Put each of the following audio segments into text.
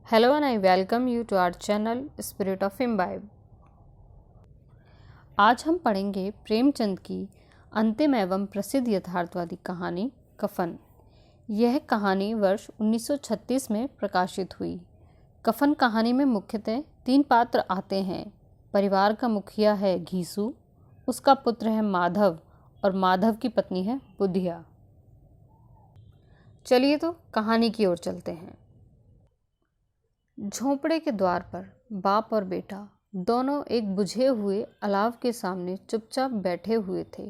Hello and I welcome you to our channel Spirit of Imbibe। आज हम पढ़ेंगे प्रेमचंद की अंतिम एवं प्रसिद्ध यथार्थवादी कहानी कफन। यह कहानी वर्ष 1936 में प्रकाशित हुई। कफन कहानी में मुख्यतः 3 पात्र आते हैं। परिवार का मुखिया है घीसू, उसका पुत्र है माधव और माधव की पत्नी है बुधिया। चलिए तो कहानी की ओर चलते हैं। झोंपड़े के द्वार पर बाप और बेटा दोनों एक बुझे हुए अलाव के सामने चुपचाप बैठे हुए थे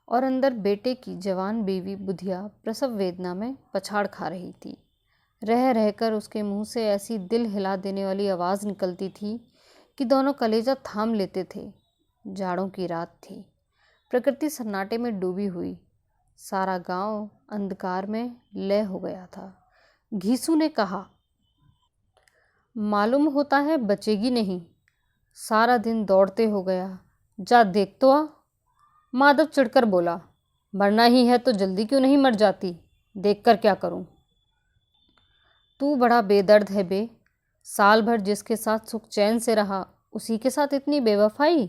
और अंदर बेटे की जवान बीवी बुधिया प्रसव वेदना में पछाड़ खा रही थी। रह रहकर उसके मुंह से ऐसी दिल हिला देने वाली आवाज़ निकलती थी कि दोनों कलेजा थाम लेते थे। जाड़ों की रात थी, प्रकृति सन्नाटे में डूबी हुई, सारा गांव अंधकार में लय हो गया था। घीसू ने कहा, मालूम होता है बचेगी नहीं, सारा दिन दौड़ते हो गया, जा देख तो आ। माधव चिढ़कर बोला, मरना ही है तो जल्दी क्यों नहीं मर जाती, देखकर क्या करूं। तू बड़ा बेदर्द है बे, साल भर जिसके साथ सुख चैन से रहा उसी के साथ इतनी बेवफाई।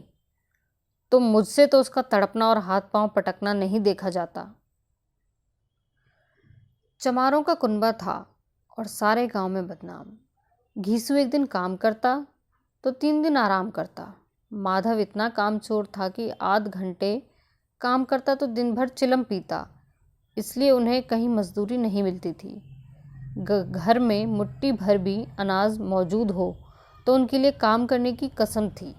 तो मुझसे तो उसका तड़पना और हाथ पांव पटकना नहीं देखा जाता। चमारों का कुनबा था और सारे गांव में बदनाम। घीसू एक दिन काम करता तो 3 दिन आराम करता। माधव इतना कामचोर था कि आध घंटे काम करता तो दिन भर चिलम पीता, इसलिए उन्हें कहीं मजदूरी नहीं मिलती थी। घर में मुट्ठी भर भी अनाज मौजूद हो तो उनके लिए काम करने की कसम थी।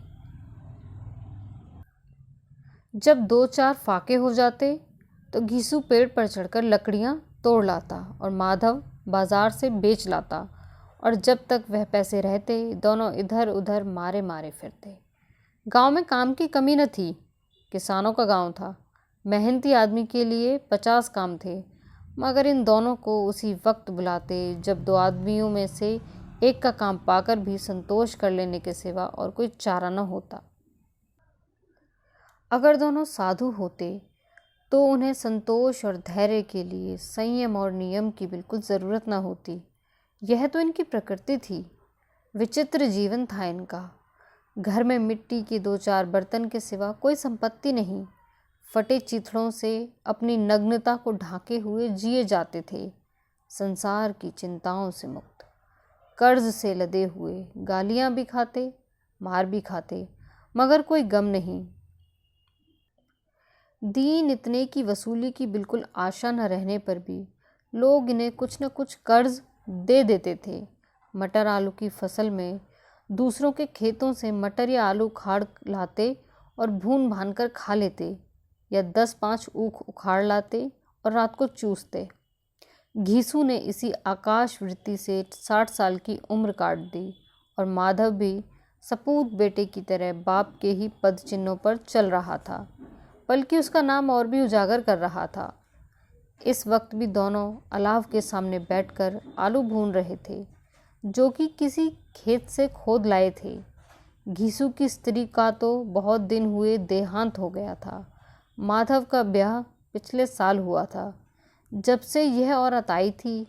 जब 2-4 फाके हो जाते तो घीसू पेड़ पर चढ़कर लकड़ियां तोड़ लाता और माधव बाजार से बेच लाता, और जब तक वह पैसे रहते दोनों इधर उधर मारे मारे फिरते। गांव में काम की कमी न थी, किसानों का गांव था। मेहनती आदमी के लिए 50 काम थे, मगर इन दोनों को उसी वक्त बुलाते जब 2 आदमियों में से एक का काम पाकर भी संतोष कर लेने के सिवा और कोई चारा न होता। अगर दोनों साधु होते तो उन्हें संतोष और धैर्य के लिए संयम और नियम की बिल्कुल ज़रूरत न होती। यह तो इनकी प्रकृति थी। विचित्र जीवन था इनका। घर में मिट्टी के 2-4 बर्तन के सिवा कोई संपत्ति नहीं। फटे चिथड़ों से अपनी नग्नता को ढाके हुए जिए जाते थे, संसार की चिंताओं से मुक्त। कर्ज से लदे हुए, गालियां भी खाते, मार भी खाते, मगर कोई गम नहीं। दीन इतने की वसूली की बिल्कुल आशा न रहने पर भी लोग इन्हें कुछ न कुछ कर्ज दे देते थे। मटर आलू की फसल में दूसरों के खेतों से मटर या आलू उखाड़ लाते और भून भान कर खा लेते, या 10-5 ऊख उखाड़ लाते और रात को चूसते। घीसू ने इसी आकाश वृत्ति से 60 साल की उम्र काट दी और माधव भी सपूत बेटे की तरह बाप के ही पद चिन्हों पर चल रहा था, बल्कि उसका नाम और भी उजागर कर रहा था। इस वक्त भी दोनों अलाव के सामने बैठकर आलू भून रहे थे, जो कि किसी खेत से खोद लाए थे। घीसू की स्त्री का तो बहुत दिन हुए देहांत हो गया था। माधव का ब्याह पिछले साल हुआ था। जब से यह औरत आई थी,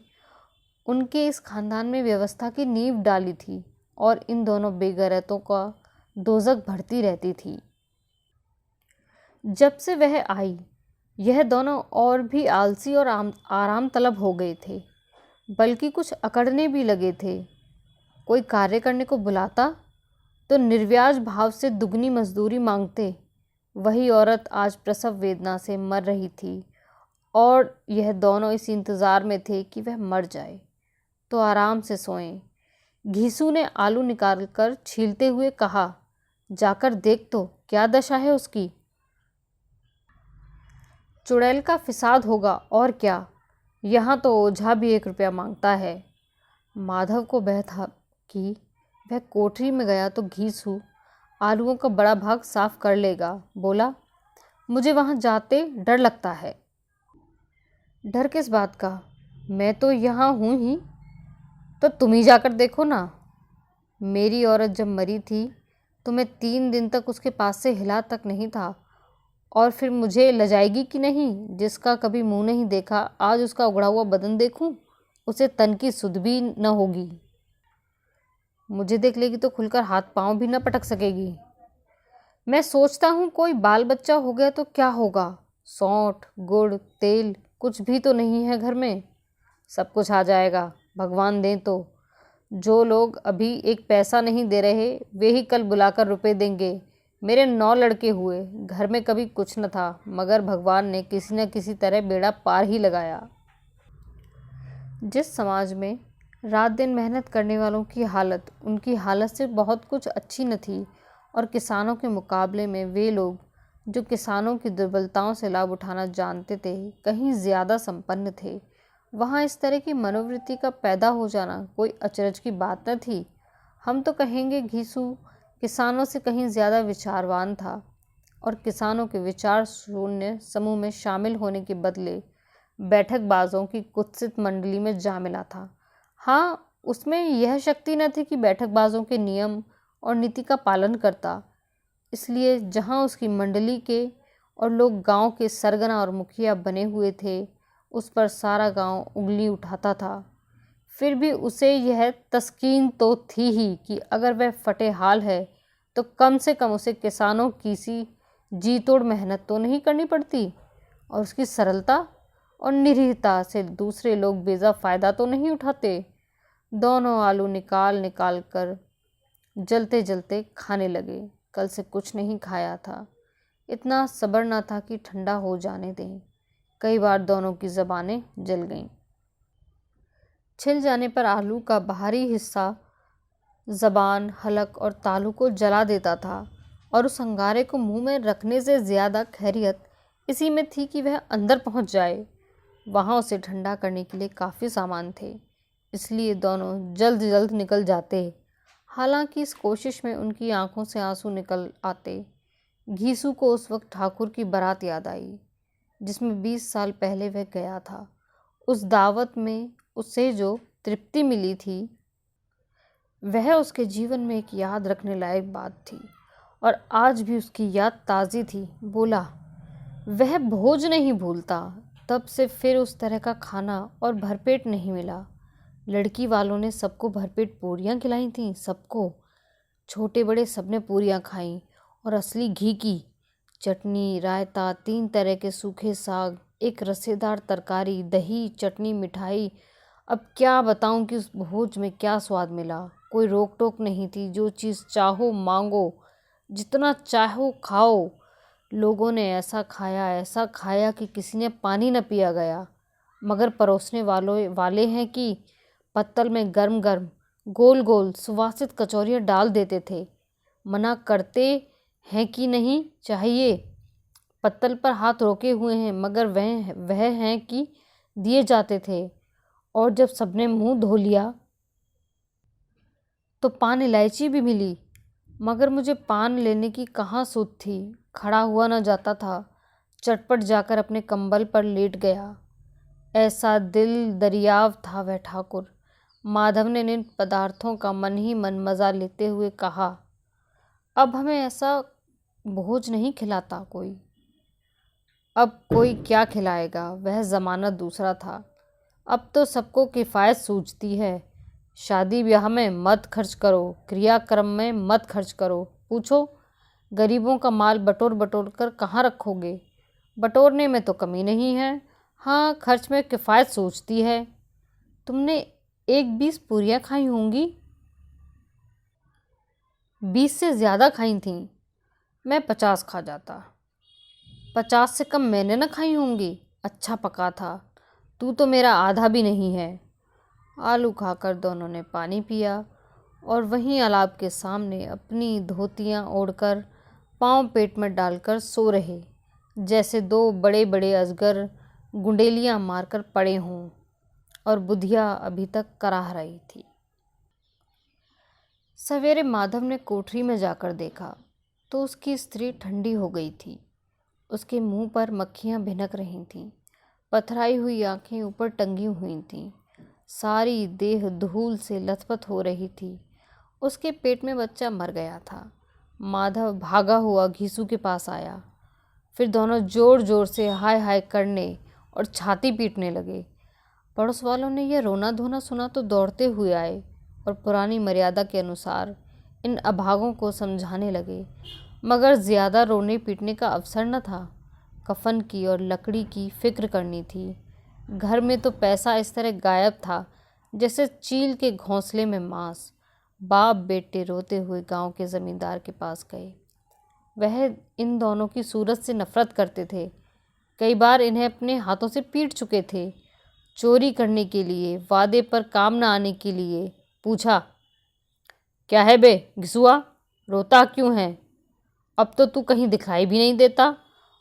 उनके इस खानदान में व्यवस्था की नींव डाली थी और इन दोनों बेगैरतों का दोजक भरती रहती थी। जब से वह आई, यह दोनों और भी आलसी और आराम तलब हो गए थे, बल्कि कुछ अकड़ने भी लगे थे। कोई कार्य करने को बुलाता तो निर्व्याज भाव से दुगनी मजदूरी मांगते। वही औरत आज प्रसव वेदना से मर रही थी और यह दोनों इस इंतज़ार में थे कि वह मर जाए तो आराम से सोएं। घीसू ने आलू निकालकर छीलते हुए कहा, जाकर देख तो क्या दशा है उसकी। चुड़ैल का फिसाद होगा और क्या, यहाँ तो ओझा भी 1 रुपया मांगता है। माधव को बह था कि वह कोठरी में गया तो घीसू आलूओं का बड़ा भाग साफ कर लेगा। बोला, मुझे वहाँ जाते डर लगता है। डर किस बात का, मैं तो यहाँ हूँ ही, तो तुम ही जाकर देखो ना। मेरी औरत जब मरी थी तो मैं 3 दिन तक उसके पास से हिला तक नहीं था, और फिर मुझे लजाएगी कि नहीं, जिसका कभी मुंह नहीं देखा आज उसका उगड़ा हुआ बदन देखूं, उसे तन की सुध भी न होगी। मुझे देख लेगी तो खुलकर हाथ पांव भी न पटक सकेगी। मैं सोचता हूँ कोई बाल बच्चा हो गया तो क्या होगा। सौंठ, गुड़, तेल कुछ भी तो नहीं है घर में। सब कुछ आ जाएगा, भगवान दें तो। जो लोग अभी एक पैसा नहीं दे रहे वे ही कल बुलाकर रुपए देंगे। मेरे 9 लड़के हुए, घर में कभी कुछ न था, मगर भगवान ने किसी न किसी तरह बेड़ा पार ही लगाया। जिस समाज में रात दिन मेहनत करने वालों की हालत उनकी हालत से बहुत कुछ अच्छी न थी, और किसानों के मुकाबले में वे लोग जो किसानों की दुर्बलताओं से लाभ उठाना जानते थे कहीं ज़्यादा संपन्न थे, वहाँ इस तरह की मनोवृत्ति का पैदा हो जाना कोई अचरज की बात न थी। हम तो कहेंगे घीसू किसानों से कहीं ज़्यादा विचारवान था, और किसानों के विचार शून्य समूह में शामिल होने के बदले बैठकबाजों की कुत्सित मंडली में जा मिला था। हाँ, उसमें यह शक्ति न थी कि बैठकबाजों के नियम और नीति का पालन करता, इसलिए जहाँ उसकी मंडली के और लोग गांव के सरगना और मुखिया बने हुए थे, उस पर सारा गांव उंगली उठाता था। फिर भी उसे यह तस्कीन तो थी ही कि अगर वह फटे हाल है तो कम से कम उसे किसानों की सी जी तोड़ मेहनत तो नहीं करनी पड़ती, और उसकी सरलता और निरीहता से दूसरे लोग बेजा फ़ायदा तो नहीं उठाते। दोनों आलू निकाल निकाल कर जलते जलते खाने लगे। कल से कुछ नहीं खाया था, इतना सब्र न था कि ठंडा हो जाने दें। कई बार दोनों की ज़बानें जल गईं। छिल जाने पर आलू का बाहरी हिस्सा ज़बान, हलक और तालू को जला देता था, और उस अंगारे को मुंह में रखने से ज़्यादा खैरियत इसी में थी कि वह अंदर पहुंच जाए। वहाँ उसे ठंडा करने के लिए काफ़ी सामान थे, इसलिए दोनों जल्द जल्द निकल जाते। हालांकि इस कोशिश में उनकी आंखों से आंसू निकल आते। घीसू को उस वक्त ठाकुर की बारात याद आई, जिसमें 20 साल पहले वह गया था। उस दावत में उसे जो तृप्ति मिली थी वह उसके जीवन में एक याद रखने लायक बात थी, और आज भी उसकी याद ताज़ी थी। बोला, वह भोज नहीं भूलता। तब से फिर उस तरह का खाना और भरपेट नहीं मिला। लड़की वालों ने सबको भरपेट पूरियां खिलाई थीं, सबको, छोटे बड़े सबने पूरियां खाईं, और असली घी की चटनी, रायता, 3 तरह के सूखे साग, एक रसेदार तरकारी, दही, चटनी, मिठाई। अब क्या बताऊं कि उस भोज में क्या स्वाद मिला। कोई रोक टोक नहीं थी, जो चीज़ चाहो मांगो, जितना चाहो खाओ। लोगों ने ऐसा खाया कि किसी ने पानी न पिया गया। मगर परोसने वाले हैं कि पत्तल में गर्म गर्म गोल गोल सुवासित कचौरियाँ डाल देते थे। मना करते हैं कि नहीं चाहिए, पत्तल पर हाथ रोके हुए हैं, मगर वह हैं कि दिए जाते थे। और जब सबने मुंह धो लिया तो पान इलायची भी मिली, मगर मुझे पान लेने की कहाँ सूझ थी। खड़ा हुआ न जाता था। चटपट जाकर अपने कंबल पर लेट गया। ऐसा दिल दरियाव था वह ठाकुर। माधव ने इन पदार्थों का मन ही मन मज़ा लेते हुए कहा, अब हमें ऐसा भोज नहीं खिलाता कोई। अब कोई क्या खिलाएगा, वह ज़माना दूसरा था। अब तो सबको किफ़ायत सूझती है। शादी ब्याह में मत खर्च करो, क्रियाक्रम में मत खर्च करो। पूछो, गरीबों का माल बटोर बटोर कर कहाँ रखोगे। बटोरने में तो कमी नहीं है, हाँ खर्च में किफ़ायत सूझती है। तुमने 20 पूरियाँ खाई होंगी। 20 से ज़्यादा खाई थीं। मैं 50 खा जाता। 50 से कम मैंने न खाई होंगी। अच्छा पका था। तू तो मेरा आधा भी नहीं है। आलू खाकर दोनों ने पानी पिया, और वहीं अलाव के सामने अपनी धोतियाँ ओढ़कर पाँव पेट में डालकर सो रहे, जैसे 2 बड़े बड़े अजगर गुंडेलियाँ मारकर पड़े हों, और बुधिया अभी तक कराह रही थी। सवेरे माधव ने कोठरी में जाकर देखा तो उसकी स्त्री ठंडी हो गई थी। उसके मुंह पर मक्खियाँ भिनक रही थीं। पथराई हुई आंखें ऊपर टंगी हुई थीं। सारी देह धूल से लथपथ हो रही थी। उसके पेट में बच्चा मर गया था। माधव भागा हुआ घीसू के पास आया। फिर दोनों जोर जोर से हाय हाय करने और छाती पीटने लगे। पड़ोस वालों ने यह रोना धोना सुना तो दौड़ते हुए आए और पुरानी मर्यादा के अनुसार इन अभागों को समझाने लगे, मगर ज़्यादा रोने पीटने का अवसर न था। कफन की और लकड़ी की फिक्र करनी थी। घर में तो पैसा इस तरह गायब था जैसे चील के घोंसले में मांस। बाप बेटे रोते हुए गांव के ज़मींदार के पास गए। वह इन दोनों की सूरत से नफरत करते थे। कई बार इन्हें अपने हाथों से पीट चुके थे। चोरी करने के लिए, वादे पर काम न आने के लिए। पूछा, क्या है बे घिसुआ, रोता क्यों है? अब तो तू कहीं दिखाई भी नहीं देता।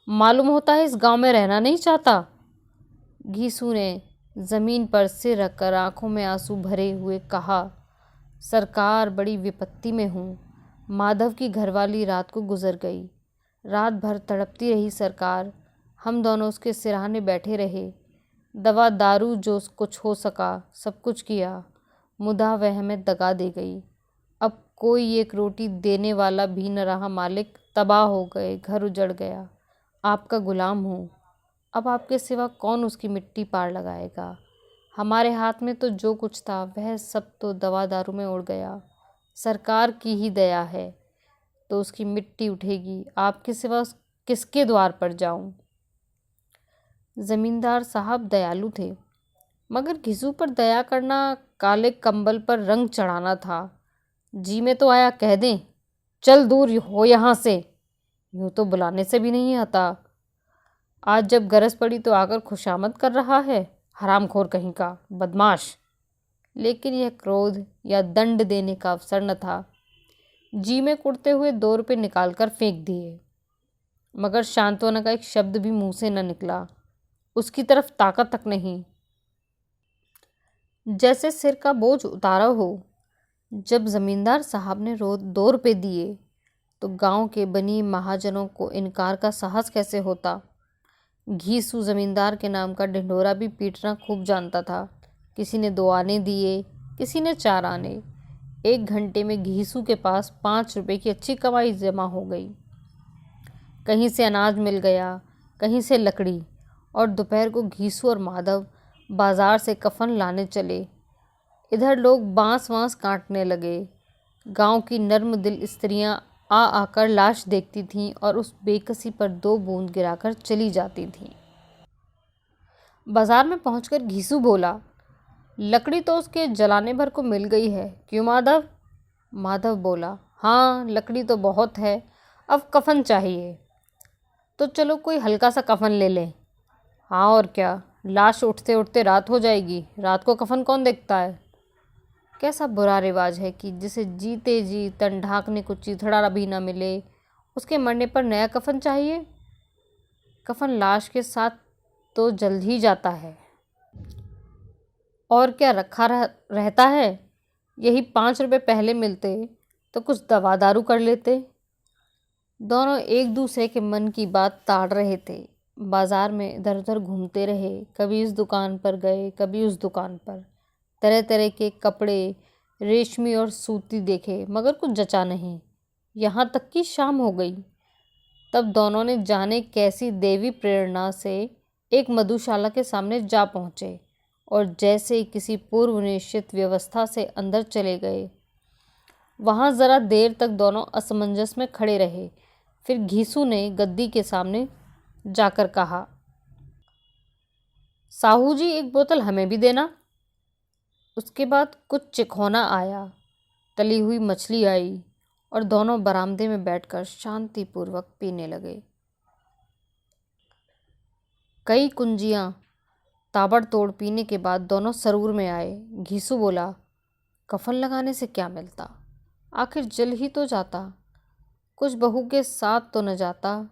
मालूम होता है इस गांव में रहना नहीं चाहता। घीसू ने ज़मीन पर सिर रखकर आंखों में आंसू भरे हुए कहा, सरकार, बड़ी विपत्ति में हूँ। माधव की घरवाली रात को गुजर गई। रात भर तड़पती रही सरकार। हम दोनों उसके सिरहाने बैठे रहे। दवा दारू जो कुछ हो सका सब कुछ किया। मुदा वह हमें दगा दे गई। अब कोई एक रोटी देने वाला भी न रहा। मालिक तबाह हो गए, घर उजड़ गया। आपका गुलाम हूँ। अब आपके सिवा कौन उसकी मिट्टी पार लगाएगा? हमारे हाथ में तो जो कुछ था वह सब तो दवा दारू में उड़ गया। सरकार की ही दया है तो उसकी मिट्टी उठेगी। आपके सिवा किसके द्वार पर जाऊं? जमींदार साहब दयालु थे, मगर घिसू पर दया करना काले कंबल पर रंग चढ़ाना था। जी में तो आया कह दें, चल दूर हो यहाँ से। यूँ तो बुलाने से भी नहीं आता। आज जब गरज पड़ी तो आकर खुशामद कर रहा है। हरामखोर कहीं का, बदमाश। लेकिन यह क्रोध या दंड देने का अवसर न था। जी में कुड़ते हुए 2 रुपये निकालकर फेंक दिए, मगर सांत्वना का एक शब्द भी मुंह से न निकला। उसकी तरफ ताकत तक नहीं, जैसे सिर का बोझ उतारा हो। जब जमींदार साहब ने 2 रुपये दिए तो गांव के बनी महाजनों को इनकार का साहस कैसे होता। घीसू जमींदार के नाम का ढिंढोरा भी पीटना खूब जानता था। किसी ने 2 आने दिए, किसी ने 4 आने। 1 घंटे में घीसू के पास 5 रुपये की अच्छी कमाई जमा हो गई। कहीं से अनाज मिल गया, कहीं से लकड़ी, और दोपहर को घीसू और माधव बाजार से कफन लाने चले। इधर लोग बांस वांस काटने लगे। गांव की नर्म दिल स्त्रियां आ आकर लाश देखती थीं और उस बेकसी पर 2 बूंद गिराकर चली जाती थीं। बाजार में पहुंचकर घीसू बोला, लकड़ी तो उसके जलाने भर को मिल गई है, क्यों माधव? माधव बोला, हाँ लकड़ी तो बहुत है, अब कफन चाहिए। तो चलो कोई हल्का सा कफन ले लें। हाँ और क्या, लाश उठते उठते रात हो जाएगी। रात को कफन कौन देखता है? कैसा बुरा रिवाज है कि जिसे जीते जी तन ढांकने को चीथड़ा भी ना मिले, उसके मरने पर नया कफन चाहिए। कफन लाश के साथ तो जल्द ही जाता है, और क्या रखा रहता है। यही 5 रुपये पहले मिलते तो कुछ दवा दारू कर लेते। दोनों एक दूसरे के मन की बात ताड़ रहे थे। बाजार में इधर उधर घूमते रहे। कभी इस दुकान पर गए, कभी उस दुकान पर। तरह तरह के कपड़े, रेशमी और सूती देखे, मगर कुछ जचा नहीं। यहाँ तक कि शाम हो गई। तब दोनों ने जाने कैसी देवी प्रेरणा से एक मधुशाला के सामने जा पहुँचे और जैसे किसी पूर्व निश्चित व्यवस्था से अंदर चले गए। वहाँ ज़रा देर तक दोनों असमंजस में खड़े रहे। फिर घीसू ने गद्दी के सामने जाकर कहा, साहू जी, एक बोतल हमें भी देना। उसके बाद कुछ चिखौना आया, तली हुई मछली आई, और दोनों बरामदे में बैठकर शांतिपूर्वक पीने लगे। कई कुंजियां ताबड़तोड़ पीने के बाद दोनों सरूर में आए। घीसू बोला, कफन लगाने से क्या मिलता, आखिर जल ही तो जाता, कुछ बहू के साथ तो न जाता।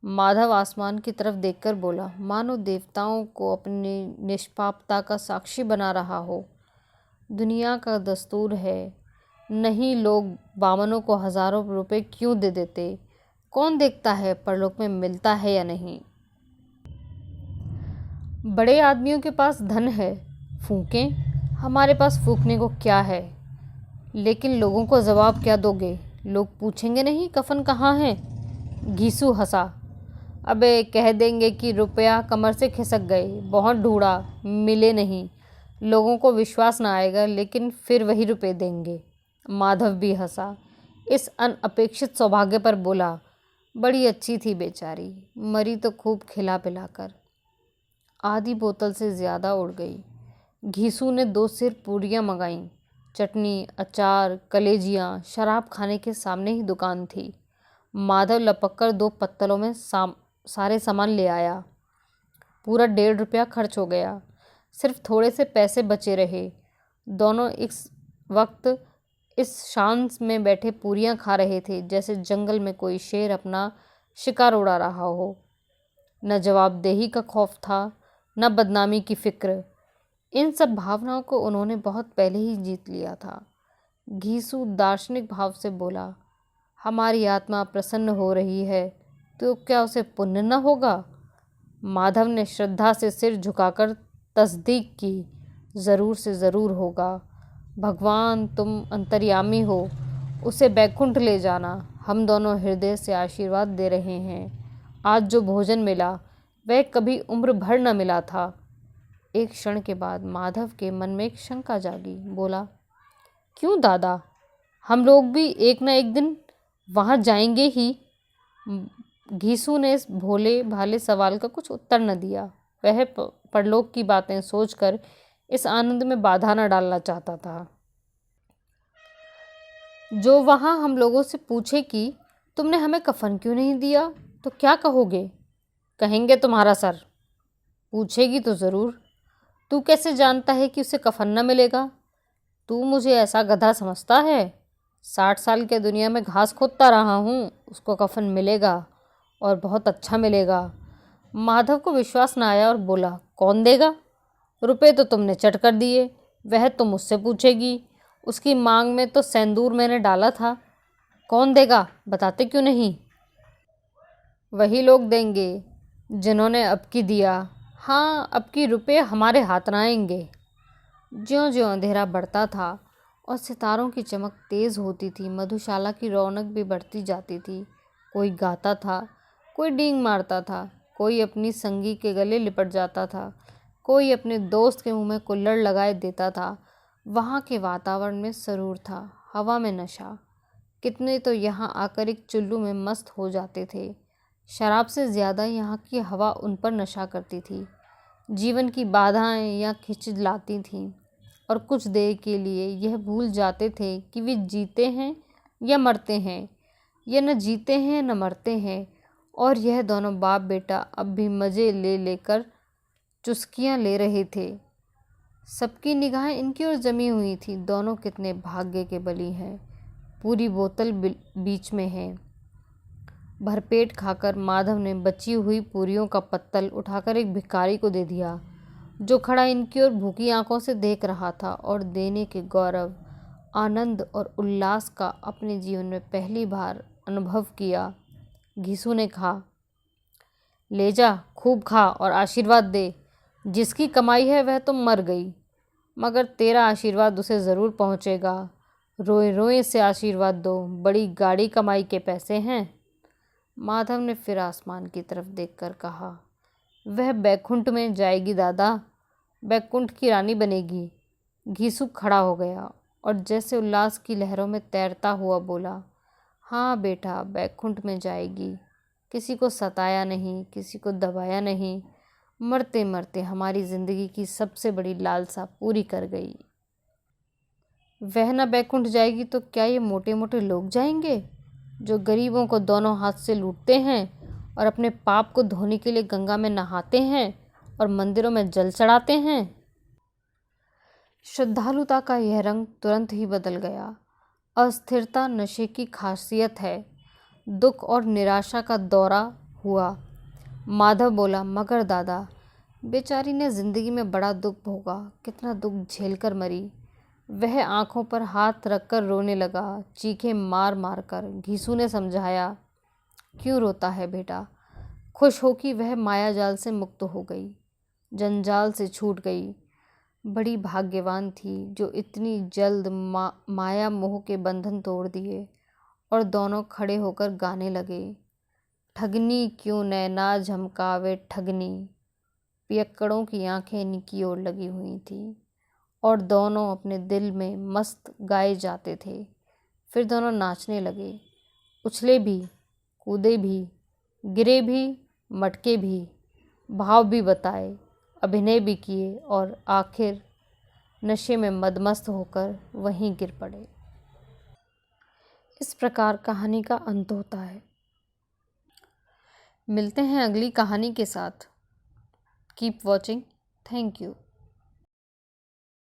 माधव आसमान की तरफ देखकर बोला, मानो देवताओं को अपनी निष्पापता का साक्षी बना रहा हो। दुनिया का दस्तूर है, नहीं लोग बामनों को हजारों रुपए क्यों दे देते। कौन देखता है परलोक में मिलता है या नहीं। बड़े आदमियों के पास धन है, फूकें, हमारे पास फूकने को क्या है। लेकिन लोगों को जवाब क्या दोगे? लोग पूछेंगे नहीं कफन कहाँ है। घीसू हंसा, अबे कह देंगे कि रुपया कमर से खिसक गए, बहुत ढूंढा, मिले नहीं। लोगों को विश्वास ना आएगा, लेकिन फिर वही रुपए देंगे। माधव भी हंसा। इस अनअपेक्षित सौभाग्य पर बोला, बड़ी अच्छी थी बेचारी, मरी तो खूब खिला पिलाकर। आधी बोतल से ज़्यादा उड़ गई। घीसू ने 2 सिर पूरियां मंगाईं। चटनी, अचार, कलेजियाँ। शराब खाने के सामने ही दुकान थी। माधव लपककर 2 पत्तलों में सारे सामान ले आया। पूरा 1.5 रुपया खर्च हो गया। सिर्फ थोड़े से पैसे बचे रहे। दोनों इस वक्त इस शान में बैठे पूरियां खा रहे थे जैसे जंगल में कोई शेर अपना शिकार उड़ा रहा हो। न जवाबदेही का खौफ था, न बदनामी की फिक्र। इन सब भावनाओं को उन्होंने बहुत पहले ही जीत लिया था। घीसू दार्शनिक भाव से बोला, हमारी आत्मा प्रसन्न हो रही है तो क्या उसे पुण्य न होगा? माधव ने श्रद्धा से सिर झुकाकर तस्दीक की, ज़रूर से ज़रूर होगा। भगवान तुम अंतर्यामी हो, उसे बैकुंठ ले जाना। हम दोनों हृदय से आशीर्वाद दे रहे हैं। आज जो भोजन मिला वह कभी उम्र भर न मिला था। एक क्षण के बाद माधव के मन में एक शंका जागी। बोला, क्यों दादा, हम लोग भी एक न एक दिन वहाँ जाएंगे ही। घीसू ने इस भोले भाले सवाल का कुछ उत्तर न दिया। वह परलोक की बातें सोचकर इस आनंद में बाधा न डालना चाहता था। जो वहाँ हम लोगों से पूछे कि तुमने हमें कफन क्यों नहीं दिया तो क्या कहोगे? कहेंगे तुम्हारा सर। पूछेगी तो ज़रूर। तू कैसे जानता है कि उसे कफन न मिलेगा? तू मुझे ऐसा गधा समझता है? 60 साल के दुनिया में घास खोदता रहा हूँ, उसको कफन मिलेगा और बहुत अच्छा मिलेगा। माधव को विश्वास न आया और बोला, कौन देगा? रुपए तो तुमने चट कर दिए, वह तुम मुझसे पूछेगी। उसकी मांग में तो सेंदूर मैंने डाला था। कौन देगा, बताते क्यों नहीं? वही लोग देंगे जिन्होंने अब की दिया। हाँ, अब की रुपए हमारे हाथ न आएंगे। ज्यों ज्यों अंधेरा बढ़ता था और सितारों की चमक तेज़ होती थी, मधुशाला की रौनक भी बढ़ती जाती थी। कोई गाता था, कोई डींग मारता था, कोई अपनी संगी के गले लिपट जाता था, कोई अपने दोस्त के मुंह में कुल्हड़ लगाए देता था। वहाँ के वातावरण में सरूर था, हवा में नशा। कितने तो यहाँ आकर एक चुल्लू में मस्त हो जाते थे। शराब से ज़्यादा यहाँ की हवा उन पर नशा करती थी। जीवन की बाधाएं यहाँ खिंच लाती थीं और कुछ देर के लिए यह भूल जाते थे कि वे जीते हैं या मरते हैं, या न जीते हैं न मरते हैं। और यह दोनों बाप बेटा अब भी मज़े ले लेकर चुस्कियाँ ले रहे थे। सबकी निगाहें इनकी ओर जमी हुई थी। दोनों कितने भाग्य के बली हैं। पूरी बोतल बीच में है। भरपेट खाकर माधव ने बची हुई पूरियों का पत्तल उठाकर एक भिखारी को दे दिया, जो खड़ा इनकी ओर भूखी आंखों से देख रहा था और देने के गौरव, आनंद और उल्लास का अपने जीवन में पहली बार अनुभव किया। घीसू ने कहा, ले जा, खूब खा और आशीर्वाद दे। जिसकी कमाई है वह तो मर गई, मगर तेरा आशीर्वाद उसे ज़रूर पहुँचेगा। रोए रोए से आशीर्वाद दो, बड़ी गाड़ी कमाई के पैसे हैं। माधव ने फिर आसमान की तरफ देखकर कहा, वह बैकुंठ में जाएगी दादा, बैकुंठ की रानी बनेगी। घीसू खड़ा हो गया और जैसे उल्लास की लहरों में तैरता हुआ बोला, हाँ बेटा, बैकुंठ में जाएगी। किसी को सताया नहीं, किसी को दबाया नहीं, मरते मरते हमारी ज़िंदगी की सबसे बड़ी लालसा पूरी कर गई। वह न बैकुंठ जाएगी तो क्या ये मोटे मोटे लोग जाएंगे, जो गरीबों को दोनों हाथ से लूटते हैं और अपने पाप को धोने के लिए गंगा में नहाते हैं और मंदिरों में जल चढ़ाते हैं? श्रद्धालुता का यह रंग तुरंत ही बदल गया। अस्थिरता नशे की खासियत है। दुख और निराशा का दौरा हुआ। माधव बोला, मगर दादा, बेचारी ने ज़िंदगी में बड़ा दुख भोगा, कितना दुख झेलकर मरी। वह आंखों पर हाथ रखकर रोने लगा, चीखें मार मार कर। घीसू ने समझाया, क्यों रोता है बेटा? खुश हो कि वह माया जाल से मुक्त हो गई, जंजाल से छूट गई। बड़ी भाग्यवान थी जो इतनी जल्द माया मोह के बंधन तोड़ दिए। और दोनों खड़े होकर गाने लगे, ठगनी क्यों नैना झमकावे ठगनी। पियक्कड़ों की आंखें इनकी ओर लगी हुई थी और दोनों अपने दिल में मस्त गाए जाते थे। फिर दोनों नाचने लगे, उछले भी, कूदे भी, गिरे भी, मटके भी, भाव भी बताए, अभिनय भी किए और आखिर नशे में मदमस्त होकर वहीं गिर पड़े। इस प्रकार कहानी का अंत होता है। मिलते हैं अगली कहानी के साथ। Keep watching. Thank you.